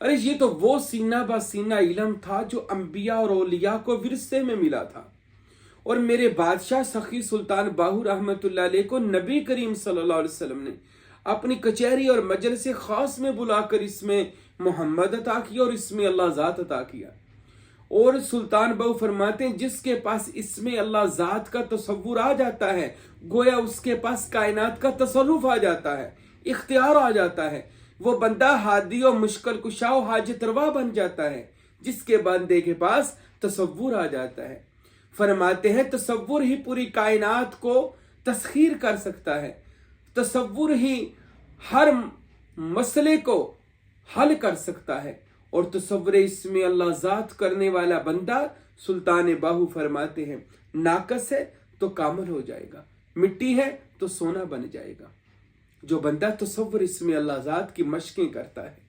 ارے یہ تو وہ سینہ بہ سینہ علم تھا جو انبیاء اور اولیاء کو ورثے میں ملا تھا، اور میرے بادشاہ سخی سلطان باہو رحمۃ اللہ علیہ کو نبی کریم صلی اللہ علیہ وسلم نے اپنی کچہری اور مجلس خاص میں بلا کر اس میں محمد عطا کیا اور اس میں اللہ ذات عطا کیا۔ اور سلطان باہو فرماتے ہیں جس کے پاس اس میں اللہ ذات کا تصور آ جاتا ہے، گویا اس کے پاس کائنات کا تصرف آ جاتا ہے، اختیار آ جاتا ہے، وہ بندہ ہادی و مشکل کشا و حاجت روا بن جاتا ہے جس کے بندے کے پاس تصور آ جاتا ہے۔ فرماتے ہیں تصور ہی پوری کائنات کو تسخیر کر سکتا ہے، تصور ہی ہر مسئلے کو حل کر سکتا ہے، اور تصور اس میں اللہ ذات کرنے والا بندہ سلطان باہو فرماتے ہیں ناقص ہے تو کامل ہو جائے گا، مٹی ہے تو سونا بن جائے گا۔ جو بندہ تصور اس میں اللہ ذات کی مشقیں کرتا ہے۔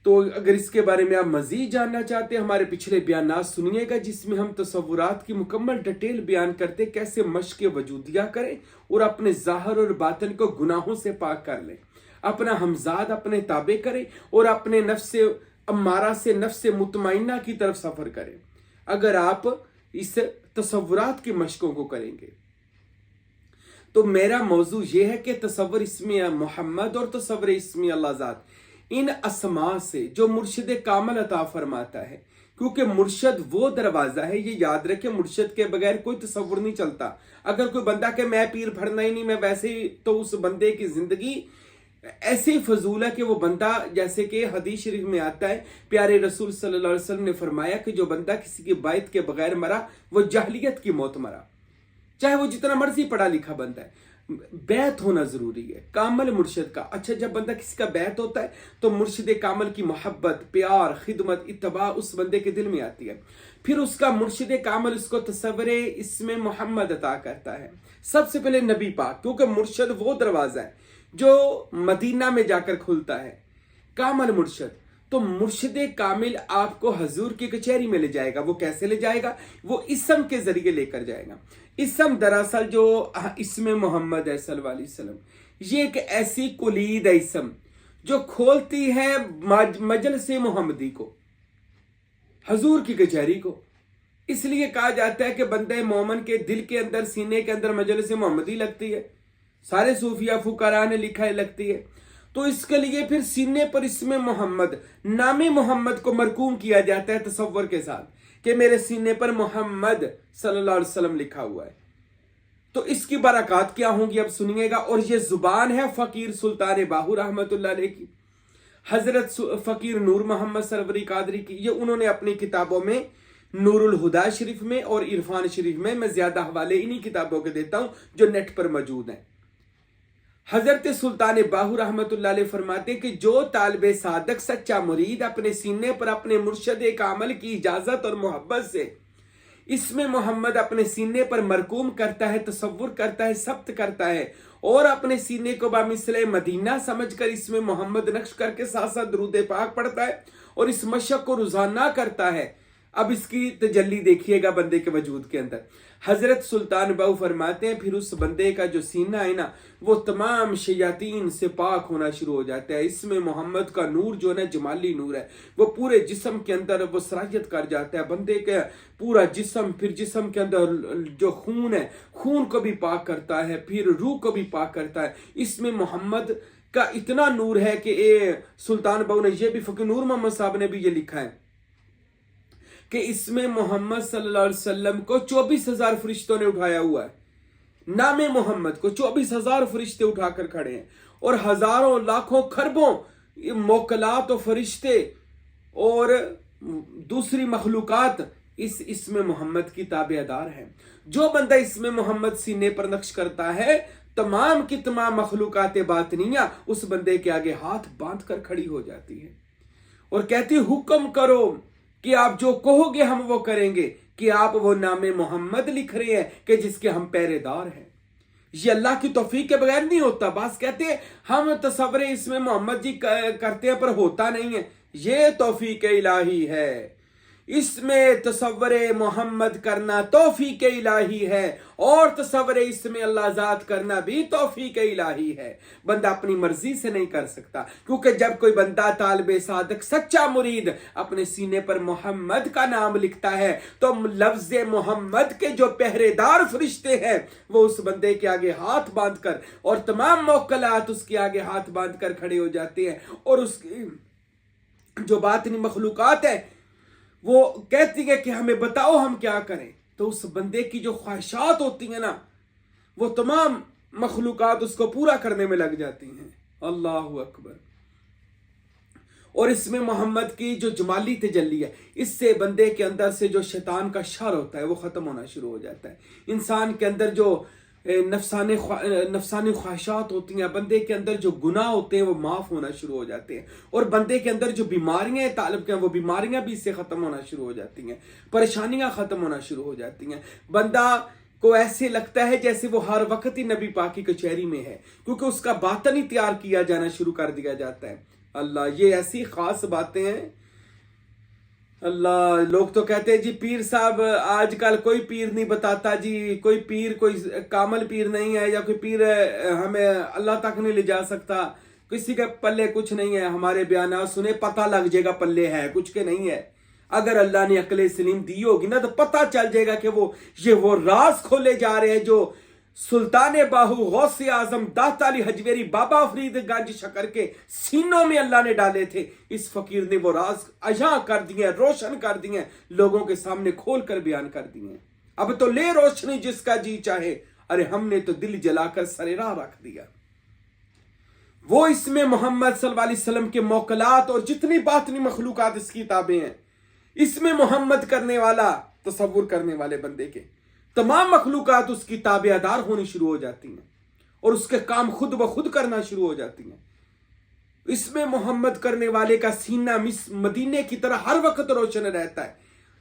تو اگر اس کے بارے میں آپ مزید جاننا چاہتے ہیں ہمارے پچھلے بیانات سنیے گا جس میں ہم تصورات کی مکمل ڈیٹیل بیان کرتے کیسے مشق وجودیہ کریں اور اپنے ظاہر اور باطن کو گناہوں سے پاک کر لیں، اپنا ہمزاد اپنے تابع کریں اور اپنے نفس امارہ سے نفس مطمئنہ کی طرف سفر کریں اگر آپ اس تصورات کی مشقوں کو کریں گے۔ تو میرا موضوع یہ ہے کہ تصور اسم محمد اور تصور اسم اللہ ذات ان اسماء سے جو مرشد کامل عطا فرماتا ہے، کیونکہ مرشد وہ دروازہ ہے، یہ یاد رکھے مرشد کے بغیر کوئی تصور نہیں چلتا۔ اگر کوئی بندہ کہ میں پیر پڑھنا ہی نہیں، میں ویسے ہی، تو اس بندے کی زندگی ایسے ہی فضول ہے کہ وہ بندہ، جیسے کہ حدیث شریف میں آتا ہے پیارے رسول صلی اللہ علیہ وسلم نے فرمایا کہ جو بندہ کسی کی بیعت کے بغیر مرا وہ جاہلیت کی موت مرا، چاہے وہ جتنا مرضی پڑھا لکھا بندہ ہے۔ بیعت ہونا ضروری ہے کامل مرشد کا۔ اچھا جب بندہ کسی کا بیعت ہوتا ہے تو مرشد کامل کی محبت، پیار، خدمت، اتباع اس بندے کے دل میں آتی ہے، پھر اس کا مرشد کامل اس کو تصور اسم محمد عطا کرتا ہے۔ سب سے پہلے نبی پاک، کیونکہ مرشد وہ دروازہ ہے جو مدینہ میں جا کر کھلتا ہے، کامل مرشد۔ تو مرشد کامل آپ کو حضور کی کچہری میں لے جائے گا۔ وہ کیسے لے جائے گا؟ وہ اسم کے ذریعے لے کر جائے گا۔ اسم دراصل جو اسم محمد ہے صلی اللہ علیہ وسلم، یہ ایک ایسی کلید ہے اسم جو کھولتی ہے مجلس محمدی کو، حضور کی کچہری کو۔ اس لیے کہا جاتا ہے کہ بندہ مومن کے دل کے اندر، سینے کے اندر مجلس محمدی لگتی ہے، سارے صوفیہ فقراء نے لکھا ہے لگتی ہے۔ تو اس کے لیے پھر سینے پر اسم محمد، نام محمد کو مرقوم کیا جاتا ہے تصور کے ساتھ کہ میرے سینے پر محمد صلی اللہ علیہ وسلم لکھا ہوا ہے۔ تو اس کی برکات کیا ہوں گی اب سنیے گا۔ اور یہ زبان ہے فقیر سلطان باہو رحمۃ اللہ علیہ کی، حضرت فقیر نور محمد سروری قادری کی۔ یہ انہوں نے اپنی کتابوں میں نور الہدا شریف میں اور عرفان شریف میں زیادہ حوالے انہی کتابوں کے دیتا ہوں جو نیٹ پر موجود ہیں۔ حضرت سلطان باہو رحمۃ اللہ علیہ فرماتے کہ جو طالب صادق سچا مرید اپنے سینے پر اپنے مرشد کامل کی اجازت اور محبت سے اسم محمد اپنے سینے پر مرقوم کرتا ہے، تصور کرتا ہے، ثبت کرتا ہے، اور اپنے سینے کو بمثل مدینہ سمجھ کر اسم محمد نقش کر کے ساتھ ساتھ درود پاک پڑھتا ہے اور اس مشق کو روزانہ کرتا ہے، اب اس کی تجلی دیکھیے گا بندے کے وجود کے اندر۔ حضرت سلطان باہو فرماتے ہیں پھر اس بندے کا جو سینہ ہے نا وہ تمام شیاطین سے پاک ہونا شروع ہو جاتا ہے۔ اس میں محمد کا نور جو ہے نا جمالی نور ہے، وہ پورے جسم کے اندر وہ سرایت کر جاتا ہے، بندے کا پورا جسم، پھر جسم کے اندر جو خون ہے خون کو بھی پاک کرتا ہے، پھر روح کو بھی پاک کرتا ہے۔ اس میں محمد کا اتنا نور ہے کہ سلطان باہو نے یہ بھی، فقیر نور محمد صاحب نے بھی یہ لکھا ہے کہ اس میں محمد صلی اللہ علیہ وسلم کو 24,000 فرشتوں نے اٹھایا ہوا ہے۔ نام محمد کو 24,000 فرشتے اٹھا کر کھڑے ہیں، اور ہزاروں لاکھوں خربوں موکلات و فرشتے اور دوسری مخلوقات اس اسم محمد کی تابع دار ہیں۔ جو بندہ اسم محمد سینے پر نقش کرتا ہے تمام کی تمام مخلوقات باطنیہ اس بندے کے آگے ہاتھ باندھ کر کھڑی ہو جاتی ہے اور کہتی حکم کرو کہ آپ جو کہو گے ہم وہ کریں گے، کہ آپ وہ نام محمد لکھ رہے ہیں کہ جس کے ہم پہرے دار ہیں۔ یہ اللہ کی توفیق کے بغیر نہیں ہوتا۔ بعض کہتے ہیں ہم تصور اس میں محمد جی کرتے ہیں پر ہوتا نہیں ہے، یہ توفیق الہی ہے، اس میں تصور محمد کرنا توفیق الہی ہے، اور تصور اسم اللہ ذات کرنا بھی توفیق الہی ہے۔ بندہ اپنی مرضی سے نہیں کر سکتا، کیونکہ جب کوئی بندہ طالب صادق سچا مرید اپنے سینے پر محمد کا نام لکھتا ہے تو لفظ محمد کے جو پہرے دار فرشتے ہیں وہ اس بندے کے آگے ہاتھ باندھ کر، اور تمام موکلات اس کے آگے ہاتھ باندھ کر کھڑے ہو جاتے ہیں، اور اس کی جو باطنی مخلوقات ہے وہ کہتی ہے کہ ہمیں بتاؤ ہم کیا کریں، تو اس بندے کی جو خواہشات ہوتی ہیں نا وہ تمام مخلوقات اس کو پورا کرنے میں لگ جاتی ہیں۔ اللہ اکبر۔ اور اس میں محمد کی جو جمالی تجلی ہے، اس سے بندے کے اندر سے جو شیطان کا شر ہوتا ہے وہ ختم ہونا شروع ہو جاتا ہے۔ انسان کے اندر جو نفسانی خواہشات ہوتی ہیں، بندے کے اندر جو گناہ ہوتے ہیں وہ معاف ہونا شروع ہو جاتے ہیں، اور بندے کے اندر جو بیماریاں ہیں طالب کے، وہ بیماریاں بھی اس سے ختم ہونا شروع ہو جاتی ہیں، پریشانیاں ختم ہونا شروع ہو جاتی ہیں۔ بندہ کو ایسے لگتا ہے جیسے وہ ہر وقت ہی نبی پاک کی کچہری میں ہے، کیونکہ اس کا باطن ہی تیار کیا جانا شروع کر دیا جاتا ہے۔ اللہ، یہ ایسی خاص باتیں ہیں۔ اللہ، لوگ تو کہتے ہیں جی پیر صاحب آج کل کوئی پیر نہیں بتاتا، جی کوئی پیر، کوئی کامل پیر نہیں ہے، یا کوئی پیر ہمیں اللہ تک نہیں لے جا سکتا، کسی کے پلے کچھ نہیں ہے۔ ہمارے بیانات سنے، پتہ لگ جائے گا پلے ہے کچھ کے نہیں ہے۔ اگر اللہ نے عقل سلیم دی ہوگی نا تو پتہ چل جائے گا کہ وہ راز کھولے جا رہے ہیں جو سلطان باہو، غوث اعظم، داتا علی حجویری، بابا فرید گنج شکر کے سینوں میں اللہ نے ڈالے تھے۔ اس فقیر نے وہ راز عیاں کر دیے، روشن کر دیے، لوگوں کے سامنے کھول کر بیان کر دیے۔ اب تو لے روشنی جس کا جی چاہے، ارے ہم نے تو دل جلا کر سر راہ رکھ دیا۔ وہ اس میں محمد صلی اللہ علیہ وسلم کے موکلات اور جتنی باطنی مخلوقات اس کی کتابیں ہیں، اس میں محمد کرنے والا، تصور کرنے والے بندے کے تمام مخلوقات اس کی تابع دار ہونی شروع ہو جاتی ہیں، اور اس کے کام خود بخود کرنا شروع ہو جاتی ہیں۔ اس میں محمد کرنے والے کا سینہ مدینے کی طرح ہر وقت روشن رہتا ہے،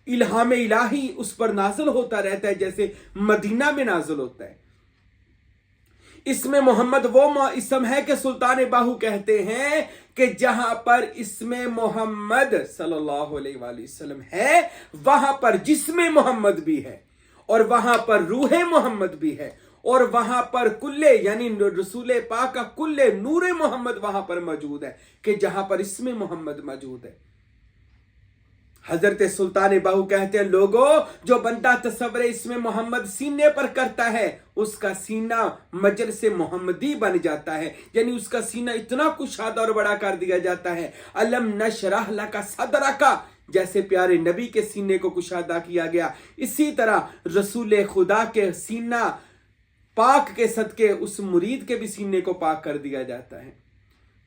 الہام الہی اس پر نازل ہوتا رہتا ہے جیسے مدینہ میں نازل ہوتا ہے۔ اس میں محمد وہ اسم ہے کہ سلطان باہو کہتے ہیں کہ جہاں پر اسم محمد صلی اللہ علیہ وآلہ وسلم ہے وہاں پر جسم محمد بھی ہے، اور وہاں پر روح محمد بھی ہے، اور وہاں پر کلے یعنی رسول پاک کا کلے نور محمد وہاں پر موجود ہے، کہ جہاں پر اسم محمد موجود ہے۔ حضرت سلطان باہو کہتے ہیں لوگوں، جو بندہ تصور اسم محمد سینے پر کرتا ہے اس کا سینہ مجلس محمدی بن جاتا ہے، یعنی اس کا سینہ اتنا کشادہ اور بڑا کر دیا جاتا ہے۔ الم نشرح لک صدرک، جیسے پیارے نبی کے سینے کو کشادہ کیا گیا، اسی طرح رسول خدا کے سینہ پاک کے صدقے اس مرید کے بھی سینے کو پاک کر دیا جاتا ہے۔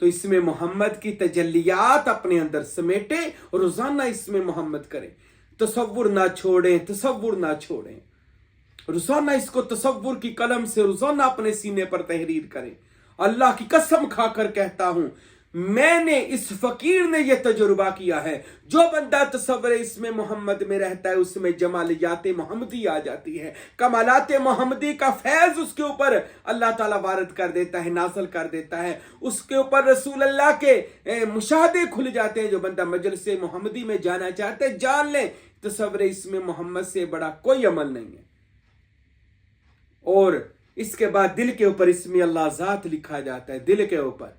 تو اس میں محمد کی تجلیات اپنے اندر سمیٹے اور روزانہ اس میں محمد کریں، تصور نہ چھوڑیں، تصور نہ چھوڑیں، روزانہ اس کو تصور کی قلم سے روزانہ اپنے سینے پر تحریر کریں۔ اللہ کی قسم کھا کر کہتا ہوں، میں نے اس فقیر نے یہ تجربہ کیا ہے، جو بندہ تصور اس میں محمد میں رہتا ہے اس میں جمالیات محمدی آ جاتی ہے، کمالات محمدی کا فیض اس کے اوپر اللہ تعالیٰ وارد کر دیتا ہے، نازل کر دیتا ہے، اس کے اوپر رسول اللہ کے مشاہدے کھل جاتے ہیں۔ جو بندہ مجلس محمدی میں جانا چاہتے ہیں جان لیں، تصور اس میں محمد سے بڑا کوئی عمل نہیں ہے۔ اور اس کے بعد دل کے اوپر اسم اللہ ذات لکھا جاتا ہے، دل کے اوپر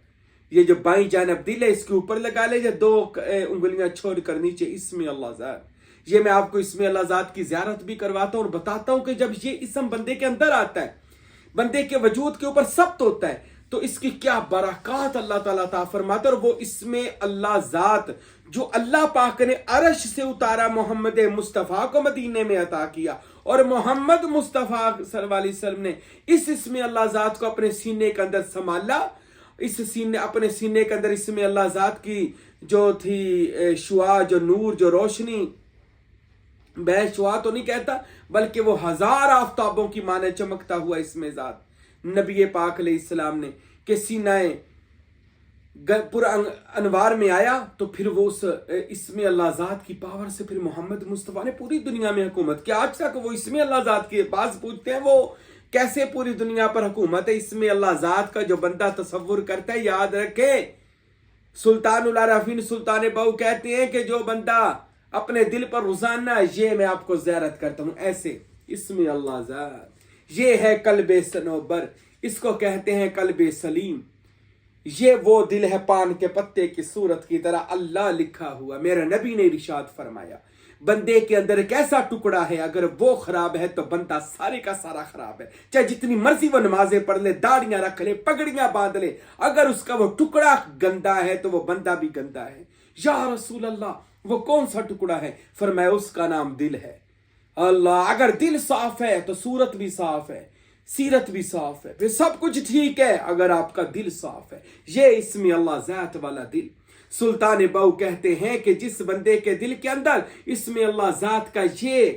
یہ جو بائیں جانب دل ہے اس کے اوپر لگا لے، یا 2 انگلیاں چھوڑ کر نیچے اسم اللہ ذات۔ یہ میں آپ کو اسم اللہ ذات کی زیارت بھی کرواتا ہوں اور بتاتا ہوں کہ جب یہ اسم بندے کے اندر آتا ہے، بندے کے وجود کے اوپر ثبت ہوتا ہے، تو اس کی کیا برکات اللہ تعالیٰ عطا فرماتا ہے۔ اور وہ اسم اللہ ذات جو اللہ پاک نے عرش سے اتارا، محمد مصطفیٰ کو مدینے میں عطا کیا، اور محمد مصطفیٰ صلی اللہ علیہ وسلم نے اس اسم اللہ ذات کو اپنے سینے کے اندر سنبھالا۔ اپنے سینے کے اندر اسم اللہ ذات کی جو تھی شعاع، جو نور، جو روشنی، بے شعاع تو نہیں کہتا بلکہ وہ 1000 آفتابوں کی مانے چمکتا ہوا اسم ذات نبی پاک علیہ السلام نے کہ سینہ پر انوار میں آیا، تو پھر وہ اس اسم اللہ ذات کی پاور سے پھر محمد مصطفیٰ نے پوری دنیا میں حکومت کیا۔ آج تک وہ اسم اللہ ذات کے پاس پوچھتے ہیں وہ کیسے پوری دنیا پر حکومت ہے۔ اسم اللہ ذات کا جو بندہ تصور کرتا ہے، یاد رکھے سلطان العارفین سلطان باہو کہتے ہیں کہ جو بندہ اپنے دل پر روزانہ یہ میں آپ کو زیارت کرتا ہوں ایسے اسم اللہ ذات، یہ ہے قلب صنوبر، اس کو کہتے ہیں قلب سلیم، یہ وہ دل ہے پان کے پتے کی صورت کی طرح اللہ لکھا ہوا۔ میرا نبی نے ارشاد فرمایا بندے کے اندر ایک ایسا ٹکڑا ہے اگر وہ خراب ہے تو بندہ سارے کا سارا خراب ہے، چاہے جتنی مرضی وہ نمازیں پڑھ لے، داڑیاں رکھ لے، پگڑیاں باندھ لے، اگر اس کا وہ ٹکڑا گندا ہے تو وہ بندہ بھی گندا ہے۔ یا رسول اللہ وہ کون سا ٹکڑا ہے؟ فرمایا اس کا نام دل ہے۔ اللہ، اگر دل صاف ہے تو صورت بھی صاف ہے، سیرت بھی صاف ہے، پھر سب کچھ ٹھیک ہے اگر آپ کا دل صاف ہے۔ یہ اسم اللہ ذات والا دل۔ سلطان بہو کہتے ہیں کہ جس بندے کے دل کے اندر اسم اللہ ذات کا یہ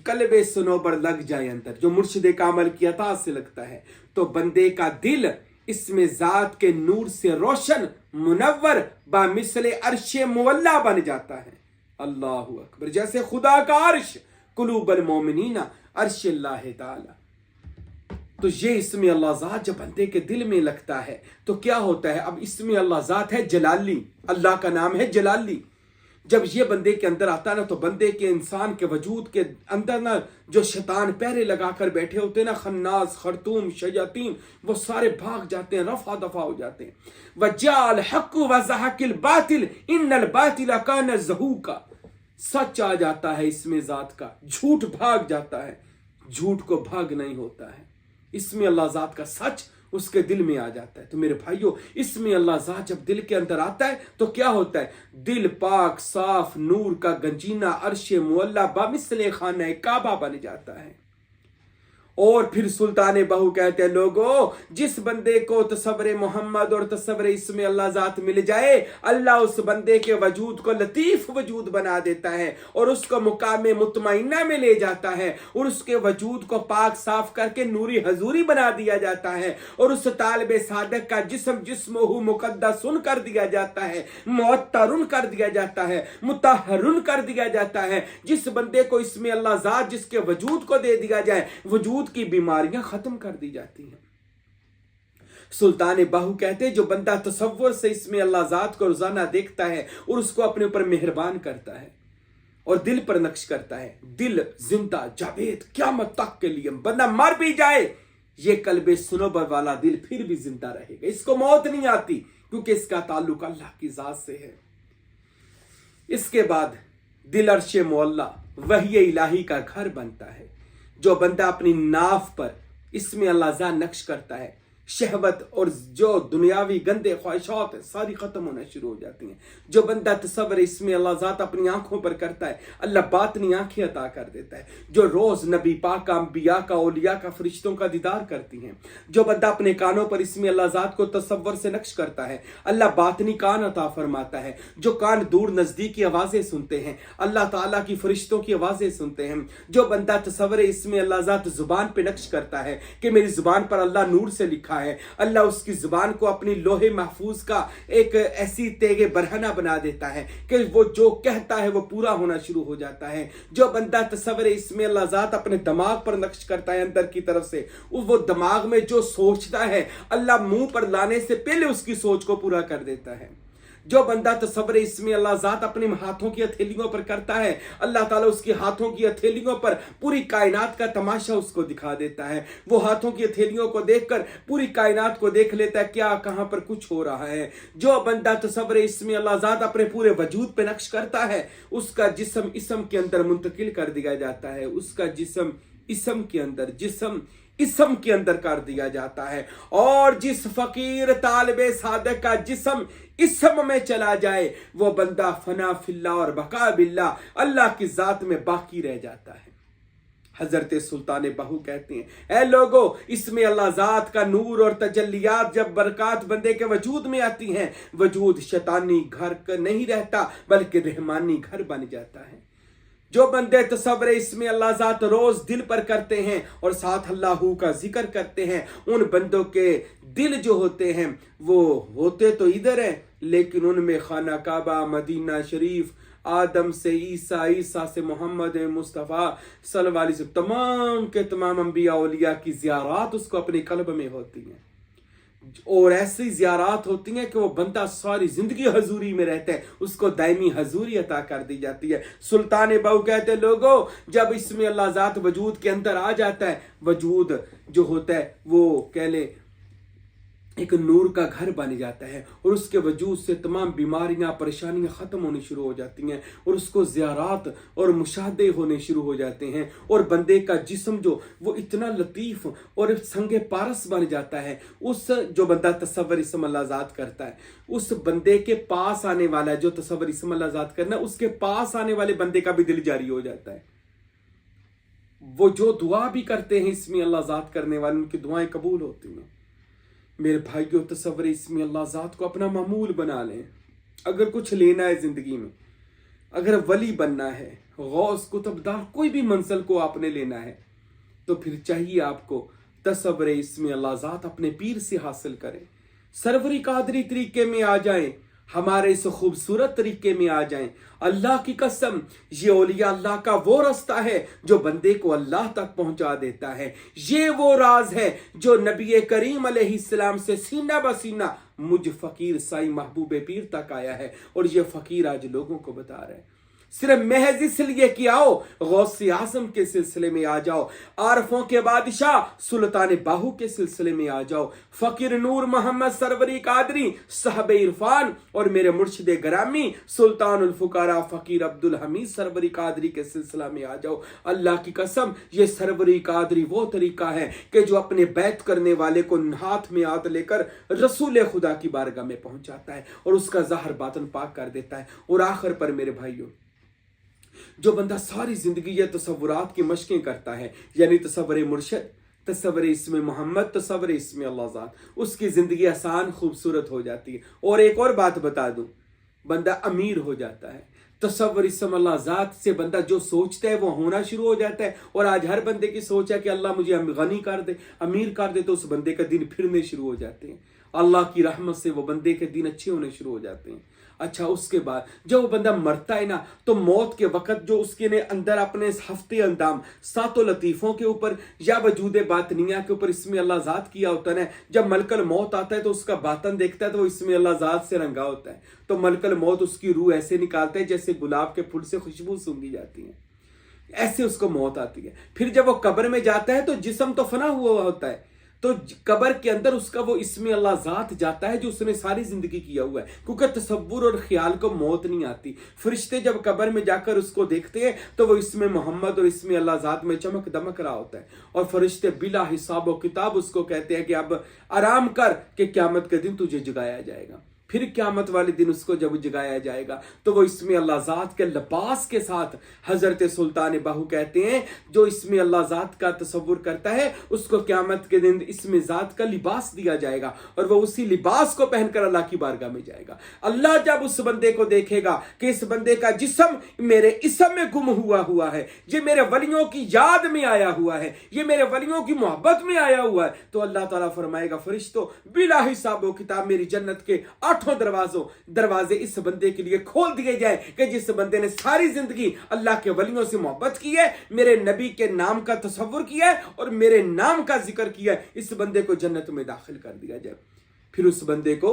قلب صنوبر لگ جائے اندر، جو مرشد کامل کی عطا سے لگتا ہے، تو بندے کا دل اسم ذات کے نور سے روشن منور بامثل عرش مولا بن جاتا ہے۔ اللہ اکبر، جیسے خدا کا عرش قلوب المومنین عرش اللہ تعالی۔ تو یہ اسم اللہ ذات جب بندے کے دل میں لگتا ہے تو کیا ہوتا ہے؟ اب اسم اللہ ذات ہے جلالی، اللہ کا نام ہے جلالی۔ جب یہ بندے کے اندر آتا ہے نا تو بندے کے انسان کے وجود کے اندر نا جو شیطان پہرے لگا کر بیٹھے ہوتے ہیں نا، خناس، خرطوم، شیاطین، وہ سارے بھاگ جاتے ہیں، رفع دفع ہو جاتے ہیں۔ وَجَاءَ الْحَقُّ وَزَهَقَ الْبَاطِلُ إِنَّ الْبَاطِلَ كَانَ زَهُوقًا۔ سچ آ جاتا ہے اسم ذات کا، جھوٹ بھاگ جاتا ہے، جھوٹ کو بھاگ نہیں ہوتا ہے۔ اسم اللہ ذات کا سچ اس کے دل میں آ جاتا ہے۔ تو میرے بھائیو، اسم اللہ ذات جب دل کے اندر آتا ہے تو کیا ہوتا ہے؟ دل پاک صاف نور کا گنجینہ عرش مولا بامثل خانہ کعبہ بن جاتا ہے۔ اور پھر سلطان بہو کہتے ہیں لوگو، جس بندے کو تصور محمد اور تصور اسم اللہ ذات مل جائے، اللہ اس بندے کے وجود کو لطیف وجود بنا دیتا ہے اور اس کو مقام مطمئنہ میں لے جاتا ہے، اور اس کے وجود کو پاک صاف کر کے نوری حضوری بنا دیا جاتا ہے، اور اس طالب صادق کا جسمہ مقدسن کر دیا جاتا ہے، معطرن کر دیا جاتا ہے، مطہرن کر دیا جاتا ہے۔ جس بندے کو اسم اللہ ذات جس کے وجود کو دے دیا جائے، وجود کی بیماریاں ختم کر دی جاتی ہیں۔ سلطان باہو کہتے جو بندہ تصور سے اسم اللہ ذات کو روزانہ دیکھتا ہے اور اس کو اپنے اوپر مہربان کرتا ہے اور دل پر نقش کرتا ہے، دل زندہ جاوید قیامت تک کے لیے، بندہ مر بھی جائے یہ قلب صنوبر والا دل پھر بھی زندہ رہے گا، اس کو موت نہیں آتی کیونکہ اس کا تعلق اللہ کی ذات سے ہے۔ اس کے بعد دل عرش مولا وحی الہی کا گھر بنتا ہے۔ جو بندہ اپنی ناف پر اسم اللہ ذات نقش کرتا ہے، شہوت اور جو دنیاوی گندے خواہشات ہیں ساری ختم ہونا شروع ہو جاتی ہیں۔ جو بندہ تصور اسم اللہ ذات اپنی آنکھوں پر کرتا ہے، اللہ باطنی آنکھیں عطا کر دیتا ہے، جو روز نبی پاک کا، انبیاء کا، اولیاء کا، فرشتوں کا دیدار کرتی ہیں۔ جو بندہ اپنے کانوں پر اسم اللہ ذات کو تصور سے نقش کرتا ہے، اللہ باطنی کان عطا فرماتا ہے۔ جو کان دور نزدیک کی آوازیں سنتے ہیں، اللہ تعالیٰ کی فرشتوں کی آوازیں سنتے ہیں۔ جو بندہ تصور اسم اللہ ذات زبان پہ نقش کرتا ہے کہ میری زبان پر اللہ نور سے لکھا ہے، اللہ اس کی زبان کو اپنی لوح محفوظ کا ایک ایسی تیغ برہنہ بنا دیتا ہے کہ وہ جو کہتا ہے وہ پورا ہونا شروع ہو جاتا ہے۔ جو بندہ تصور اسم اللہ ذات اپنے دماغ پر نقش کرتا ہے اندر کی طرف سے، وہ دماغ میں جو سوچتا ہے اللہ منہ پر لانے سے پہلے اس کی سوچ کو پورا کر دیتا ہے۔ جو بندہ تصور اسم اللہ ذات اپنے ہاتھوں کی ہتھیلیوں پر کرتا ہے، اللہ تعالیٰ اس کی ہاتھوں کی ہتھیلیوں پر پوری کائنات کا تماشا اس کو دکھا دیتا ہے۔ وہ ہاتھوں کی ہتھیلیوں کو دیکھ کر پوری کائنات کو دیکھ لیتا ہے کیا کہاں پر کچھ ہو رہا ہے۔ جو بندہ تصور اسم اللہ ذات اپنے پورے وجود پہ نقش کرتا ہے، اس کا جسم اسم کے اندر منتقل کر دیا جاتا ہے، اس کا جسم اسم کے اندر، جسم اسم کے اندر کر دیا جاتا ہے۔ اور جس فقیر طالب صادق کا جسم اسم میں چلا جائے، وہ بندہ فنا فی اللہ اور بقا باللہ، اللہ کی ذات میں باقی رہ جاتا ہے۔ حضرت سلطان بہو کہتے ہیں اے لوگو، اسم اللہ ذات کا نور اور تجلیات جب برکات بندے کے وجود میں آتی ہیں، وجود شیطانی گھر نہیں رہتا بلکہ رحمانی گھر بن جاتا ہے۔ جو بندے تصور اسم اللہ ذات روز دل پر کرتے ہیں اور ساتھ اللہ کا ذکر کرتے ہیں، ان بندوں کے دل جو ہوتے ہیں وہ ہوتے تو ادھر ہیں لیکن ان میں خانہ کعبہ، مدینہ شریف، آدم سے عیسیٰ، عیسیٰ سے محمد مصطفیٰ صلی اللہ علیہ وسلم، تمام کے تمام انبیاء اولیاء کی زیارات اس کو اپنے قلب میں ہوتی ہیں۔ اور ایسی زیارات ہوتی ہیں کہ وہ بندہ ساری زندگی حضوری میں رہتا ہے، اس کو دائمی حضوری عطا کر دی جاتی ہے۔ سلطان بہو کہتے ہیں لوگوں جب اسم اللہ ذات وجود کے اندر آ جاتا ہے، وجود جو ہوتا ہے وہ کہہ لیں ایک نور کا گھر بن جاتا ہے، اور اس کے وجود سے تمام بیماریاں پریشانیاں ختم ہونی شروع ہو جاتی ہیں، اور اس کو زیارات اور مشاہدے ہونے شروع ہو جاتے ہیں، اور بندے کا جسم جو وہ اتنا لطیف اور سنگ پارس بن جاتا ہے۔ اس جو بندہ تصور اسم اللہ ذات کرتا ہے، اس بندے کے پاس آنے والا جو تصور اسم اللہ ذات کرنا ہے، اس کے پاس آنے والے بندے کا بھی دل جاری ہو جاتا ہے۔ وہ جو دعا بھی کرتے ہیں اسم اللہ ذات کرنے والے، ان کی دعائیں قبول ہوتی ہیں۔ میرے بھائیو تصور اسم اللہ ذات کو اپنا معمول بنا لیں۔ اگر کچھ لینا ہے زندگی میں، اگر ولی بننا ہے، غوث قطبدار کوئی بھی منزل کو آپ نے لینا ہے، تو پھر چاہیے آپ کو تصور اسم اللہ ذات اپنے پیر سے حاصل کریں، سروری قادری طریقے میں آ جائیں، ہمارے اس خوبصورت طریقے میں آ جائیں۔ اللہ کی قسم یہ اولیاء اللہ کا وہ راستہ ہے جو بندے کو اللہ تک پہنچا دیتا ہے۔ یہ وہ راز ہے جو نبی کریم علیہ السلام سے سینہ بسینہ مجھ فقیر سائی محبوب پیر تک آیا ہے، اور یہ فقیر آج لوگوں کو بتا رہا ہے۔ صرف محض اس لیے کہ آؤ غوث اعظم کے سلسلے میں آ جاؤ، عارفوں کے بادشاہ سلطان باہو کے سلسلے میں آ جاؤ، فقیر نور محمد سروری قادری صاحب عرفان اور میرے مرشد گرامی سلطان الفقراء فقیر عبدالحمید سروری قادری کے سلسلہ میں آ جاؤ۔ اللہ کی قسم یہ سروری قادری وہ طریقہ ہے کہ جو اپنے بیعت کرنے والے کو ہاتھ میں ہاتھ لے کر رسول خدا کی بارگاہ میں پہنچاتا ہے، اور اس کا ظاہر باطن پاک کر دیتا ہے۔ اور آخر پر میرے بھائیوں، جو بندہ ساری زندگی یہ تصورات کی مشقیں کرتا ہے، یعنی تصور مرشد، تصور اسم محمد، تصور اسم اللہ ذات، اس کی زندگی آسان خوبصورت ہو جاتی ہے۔ اور ایک اور بات بتا دوں، بندہ امیر ہو جاتا ہے۔ تصور اسم اللہ ذات سے بندہ جو سوچتا ہے وہ ہونا شروع ہو جاتا ہے، اور آج ہر بندے کی سوچ ہے کہ اللہ مجھے غنی کر دے، امیر کر دے، تو اس بندے کا دن پھرنے شروع ہو جاتے ہیں۔ اللہ کی رحمت سے وہ بندے کے دن اچھے ہونے شروع ہو جاتے ہیں۔ اچھا اس کے بعد جب وہ بندہ مرتا ہے نا، تو موت کے وقت جو اس کے اندر اپنے ہفتے اندام ساتوں لطیفوں کے اوپر یا وجود باطنیہ کے اوپر اسم اللہ ذات کیا ہوتا ہے نا، جب ملک الموت آتا ہے تو اس کا باطن دیکھتا ہے تو وہ اسم اللہ ذات سے رنگا ہوتا ہے، تو ملک الموت اس کی روح ایسے نکالتا ہے جیسے گلاب کے پھول سے خوشبو سونگھی جاتی ہے، ایسے اس کو موت آتی ہے۔ پھر جب وہ قبر میں جاتا ہے تو جسم تو فنا ہوا ہوتا ہے، تو قبر کے اندر اس کا وہ اسم اللہ ذات جاتا ہے جو اس نے ساری زندگی کیا ہوا ہے، کیونکہ تصور اور خیال کو موت نہیں آتی۔ فرشتے جب قبر میں جا کر اس کو دیکھتے ہیں تو وہ اسم محمد اور اسم اللہ ذات میں چمک دمک رہا ہوتا ہے، اور فرشتے بلا حساب و کتاب اس کو کہتے ہیں کہ اب آرام کر کہ قیامت کے دن تجھے جگایا جائے گا۔ پھر قیامت والے دن اس کو جب جگایا جائے گا تو وہ اسم اللہ ذات کے لباس کے ساتھ، حضرت سلطان باہو کہتے ہیں جو اسم اللہ ذات کا تصور کرتا ہے اس کو قیامت کے دن اسم ذات کا لباس دیا جائے گا، اور وہ اسی لباس کو پہن کر اللہ کی بارگاہ میں جائے گا۔ اللہ جب اس بندے کو دیکھے گا کہ اس بندے کا جسم میرے اسم میں گم ہوا ہے، یہ میرے ولیوں کی یاد میں آیا ہوا ہے، یہ میرے ولیوں کی محبت میں آیا ہوا ہے، تو اللہ تعالیٰ فرمائے گا فرشتوں بلا حساب و کتاب میری جنت کے 8 دروازے اس بندے کے لیے کھول دیے جائیں کہ جس بندے نے ساری زندگی اللہ کے ولیوں سے محبت کی ہے، میرے نبی کے نام کا تصور کیا ہے اور میرے نام کا ذکر کیا ہے، اس بندے کو جنت میں داخل کر دیا جائے۔ پھر اس بندے کو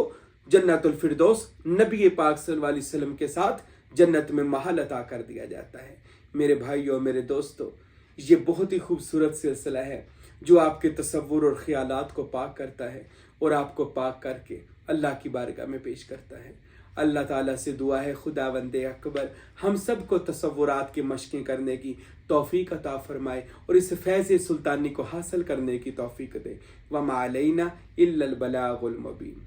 جنت الفردوس نبی پاک صلی اللہ علیہ وسلم کے ساتھ جنت میں محل عطا کر دیا جاتا ہے۔ میرے بھائیوں، میرے دوستوں، یہ بہت ہی خوبصورت سلسلہ ہے جو آپ کے تصور اور خیالات کو پاک کرتا ہے اور آپ کو پاک کر کے اللہ کی بارگاہ میں پیش کرتا ہے۔ اللہ تعالیٰ سے دعا ہے خداوند اکبر ہم سب کو تصورات کی مشقیں کرنے کی توفیق عطا فرمائے اور اس فیض سلطانی کو حاصل کرنے کی توفیق دے۔ وما علینا الا البلاغ المبین۔